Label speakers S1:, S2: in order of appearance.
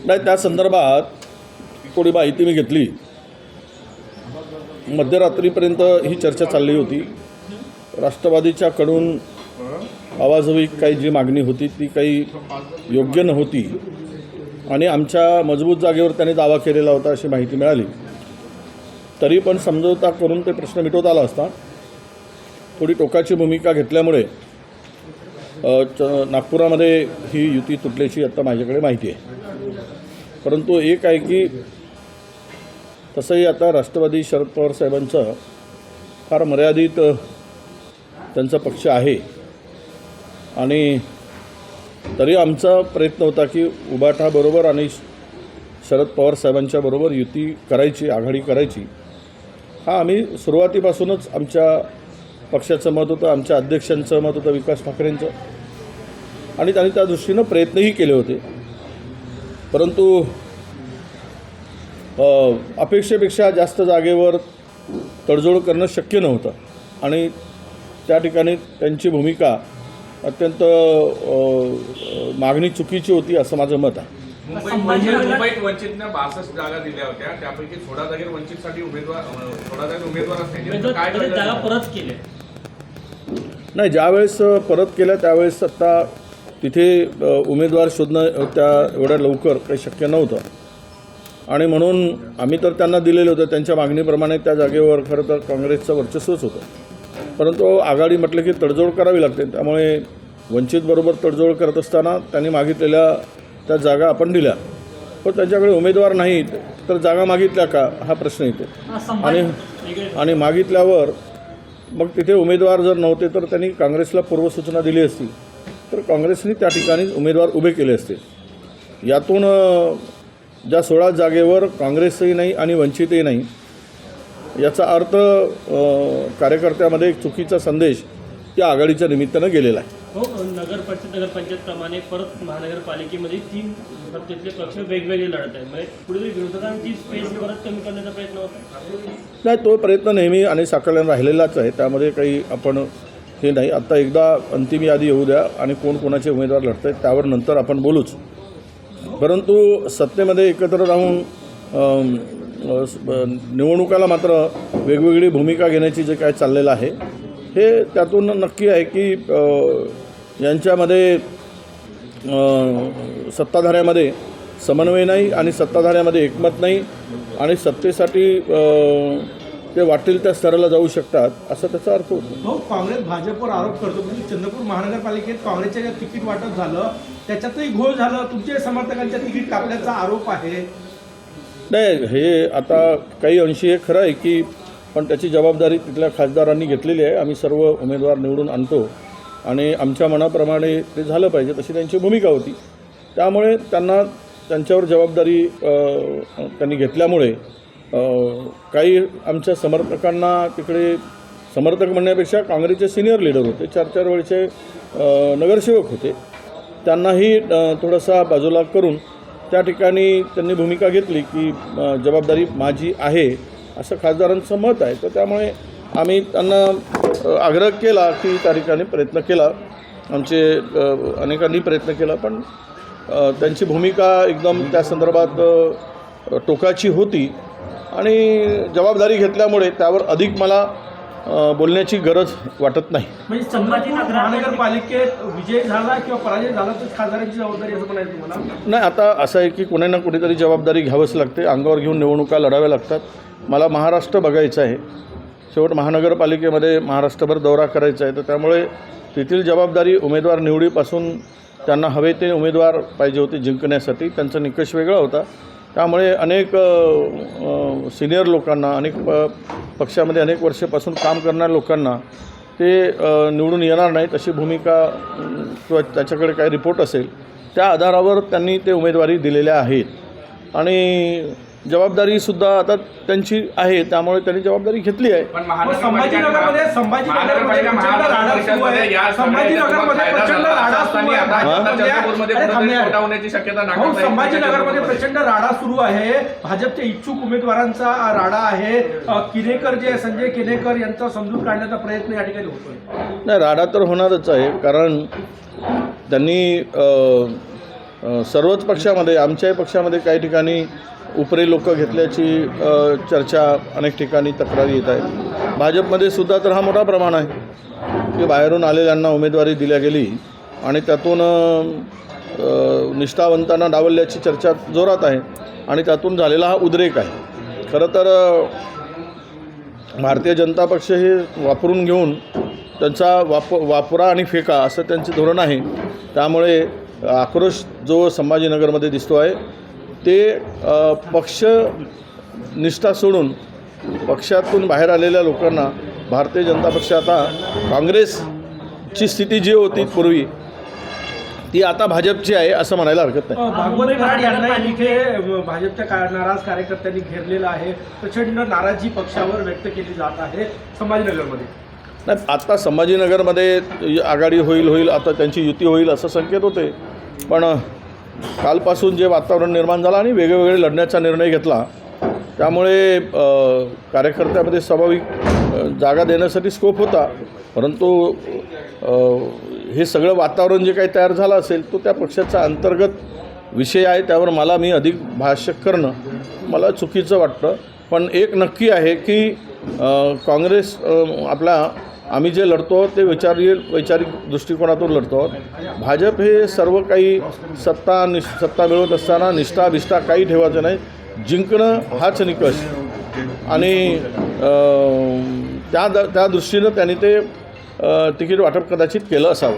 S1: नाही, त्या संदर्भात थोडी माहिती मी घेतली. मध्यरात्रीपर्यंत ही चर्चा चालली होती. राष्ट्रवादीच्याकडून आवाजवी काही जी मागणी होती ती काही योग्य नव्हती आणि आमच्या मजबूत जागेवर त्यांनी दावा केलेला होता अशी माहिती मिळाली. तरी पण समझोता करून ते प्रश्न मिटवता आला असता. थोडी टोकाची भूमिका घेतल्यामुळे नागपुरामध्ये ही युती तुटल्याची आता माझ्याकडे माहिती आहे. परंतु एक आहे की तसंही आता राष्ट्रवादी शरद पवार साहेबांचं फार मर्यादित त्यांचा पक्ष आहे आणि तरी आमचा प्रयत्न होता की उबाठाबरोबर आणि शरद पवार साहेबांच्या बरोबर युती करायची, आघाडी करायची. हा आम्ही सुरुवातीपासूनच आमच्या पक्षाचं मत होतं, आमच्या अध्यक्षांचं मत होतं, विकास ठाकरेंचं, आणि त्यांनी त्या दृष्टीनं प्रयत्नही केले होते. परंतु अपेक्षेपेक्षा जास्त जागेवर तडजोड करणं शक्य नव्हतं आणि त्या ठिकाणी त्यांची भूमिका अत्यंत मागणी चुकीची होती असं माझं मत आहे.
S2: मुंबईत वंचितने 62 जागा दिल्या होत्या, त्यापैकी 16 जागेवर वंचितसाठी उमेदवार
S3: परत केले
S1: नाही. ज्यावेळेस परत केल्या त्यावेळेस आता तिथे उमेदवार शोधणं त्या एवढ्या लवकर काही शक्य नव्हतं आणि म्हणून आम्ही तर त्यांना दिलेलं होतं. त्यांच्या मागणीप्रमाणे त्या जागेवर खरं तर काँग्रेसचं वर्चस्वच होतं. परंतु आघाडी म्हटलं की तडजोड करावी लागते. त्यामुळे वंचितबरोबर तडजोड करत असताना त्यांनी मागितलेल्या त्या जागा आपण दिल्या. पण त्यांच्याकडे उमेदवार नाहीत तर जागा मागितल्या का हा प्रश्न येतो. आणि मागितल्यावर मग तिथे उमेदवार जर नव्हते तर त्यांनी काँग्रेसला पूर्वसूचना दिली असती तर काँग्रेसने त्या ठिकाणी उमेदवार उभे केले असते. यातून ज्या 16 जागेवर काँग्रेसही नाही आणि वंचितही नाही याचा अर्थ कार्यकर्त्यामध्ये एक चुकीचा संदेश त्या आघाडीच्या निमित्तानं गेलेला आहे.
S3: हो, नगरपंचायतप्रमाणे परत महानगरपालिकेमध्ये 3 सत्तेतले पक्ष वेगवेगळे लढत आहेत. म्हणजे पुढे विरोधकांची स्पेस परत कमी करण्याचा प्रयत्न होता.
S1: नाही, तो प्रयत्न नेहमी आणि साकळ्यानं राहिलेलाच आहे. त्यामध्ये काही आपण हे नाही. आता एकदा अंतिम यादी येऊ द्या आणि कोण कोणाचे उमेदवार लढत आहेत त्यावर नंतर आपण बोलूच. परंतु सत्तेमध्ये एकत्र राहून निवडणुकाला मात्र वेगवेगळी भूमिका घेण्याची जे काय चाललेलं आहे हे त्यातून नक्की आहे की यांच्यामध्ये सत्ताधाऱ्यामध्ये समन्वय नाही आणि सत्ताधाऱ्यामध्ये एकमत नाही आणि सत्तेसाठी ते वाटेल त्या स्तराला जाऊ शकतात असा त्याचा अर्थ होतो.
S4: भाऊ, काँग्रेस भाजपवर आरोप करतो की चंद्रपूर महानगरपालिकेत काँग्रेसच्या ज्या तिकीट वाटप झालं त्याच्यातही घोळ झालं, तुमच्या समर्थकांच्या तिकीट कापल्याचा आरोप आहे.
S1: नाही, हे आता काही अंशी हे खरं आहे की पण त्याची जबाबदारी तिथल्या खासदारांनी घेतलेली आहे. आम्ही सर्व उमेदवार निवडून आणतो आणि आमच्या मनाप्रमाणे ते झालं पाहिजे तशी त्यांची भूमिका होती. त्यामुळे त्यांच्यावर जबाबदारी त्यांनी घेतल्यामुळे काही आमच्या समर्थकांना तिकडे समर्थक म्हणण्यापेक्षा काँग्रेसचे सिनियर लीडर होते, 4-4 वेळचे नगरसेवक होते, त्यांनाही थोडासा बाजूला करून त्या ठिकाणी त्यांनी भूमिका घेतली की जबाबदारी माझी आहे असं खासदारांचं मत आहे. तर त्यामुळे आम्ही त्यांना आग्रह केला की त्या ठिकाणी प्रयत्न केला, आमचे अनेकांनी प्रयत्न केला, पण त्यांची भूमिका एकदम त्या संदर्भात टोकाची होती आणि जबाबदारी घेतल्यामुळे त्यावर अधिक मला बोलण्याची गरज वाटत नाही.
S4: म्हणजे चंद्रपूर महानगरपालिकेत विजय झाला किंवा पराजय झाला तर खासदारांची जबाबदारी असं म्हणायचं तुम्हाला?
S1: नाही, आता असं आहे की कुणी ना कुणीतरी जबाबदारी घ्यावंच लागते. अंगावर घेऊन निवडणुका लढाव्या लागतात. मला महाराष्ट्र बघायचं आहे. शेवट महानगरपालिकेमध्ये महाराष्ट्रभर दौरा करायचा आहे. तर त्यामुळे तेथील जबाबदारी उमेदवार निवडीपासून त्यांना हवे ते उमेदवार पाहिजे होते जिंकण्यासाठी. त्यांचा निकष वेगळा होता. त्यामुळे अनेक सिनियर लोकांना, अनेक पक्षामध्ये अनेक वर्षापासून काम करणाऱ्या लोकांना ते निवडून येणार नाहीत अशी भूमिका किंवा त्याच्याकडे काय रिपोर्ट असेल त्या आधारावर त्यांनी ते उमेदवारी दिलेल्या आहेत आणि जबाबदारीसुद्धा आता त्यांची आहे. त्यामुळे त्यांनी जबाबदारी घेतली आहे.
S4: संभाजीनगरमध्ये प्रचंड राडा सुरू आहे. संभाजीनगरमध्ये प्रचंड राडा सुरू आहे. भाजपच्या इच्छुक उमेदवारांचा राडा आहे. किनेकर जे संजय किनेकर यांचा समजून काढण्याचा प्रयत्न या ठिकाणी होतोय.
S1: नाही, राडा तर होणारच आहे. कारण त्यांनी सर्वच पक्षामध्ये आमच्याही पक्षामध्ये काही ठिकाणी उपरे लोक घेतल्याची चर्चा अनेक ठिकाणी तक्रारी येत आहेत. भाजपमध्ये सुद्धा तर हा मोठा प्रमाण आहे की बाहेरून आलेल्यांना उमेदवारी दिल्या गेली आणि त्यातून निष्ठावंतांना डावलल्याची चर्चा जोरात आहे आणि त्यातून झालेला हा उद्रेक आहे. खरं तर भारतीय जनता पक्ष हे वापरून घेऊन त्यांचा वापरा आणि फेका असं त्यांचे धोरण आहे. त्यामुळे आक्रोश जो संभाजीनगरमध्ये दिसतो आहे ते पक्ष निष्ठा सोडून पक्षातून बाहेर आलेल्या लोकांना भारतीय जनता पक्ष आता काँग्रेसची स्थिती जी होती पूर्वी ती आता भाजपची आहे असं म्हणायला हरकत नाही.
S4: भागवत कराड यांना इथे भाजपच्या नाराज कार्यकर्त्यांनी घेरलेलं आहे. प्रचंड नाराजी पक्षावर व्यक्त केली जात आहे संभाजीनगरमध्ये.
S1: नाही, आता संभाजीनगरमध्ये आघाडी होईल आता त्यांची युती होईल असं संकेत होते. पण कालपासून जे वातावरण निर्माण झालं आणि वेगवेगळे लढण्याचा निर्णय घेतला त्यामुळे कार्यकर्त्यामध्ये स्वाभाविक जागा देण्यासाठी स्कोप होता. परंतु हे सगळं वातावरण जे काही तयार झालं असेल तो त्या पक्षाचा अंतर्गत विषय आहे. त्यावर मी अधिक भाष्य करणं मला चुकीचं वाटतं. पण एक नक्की आहे की काँग्रेस आम्ही जे लढतो ते वैचारिक दृष्टिकोनातून लढतो. भाजप हे सर्व काही सत्ता मिळवत असताना निष्ठा काही ठेवायचं नाही. जिंकणं हाच निकष आणि त्या दृष्टीनं त्यांनी ते तिकीट वाटप कदाचित केलं असावं.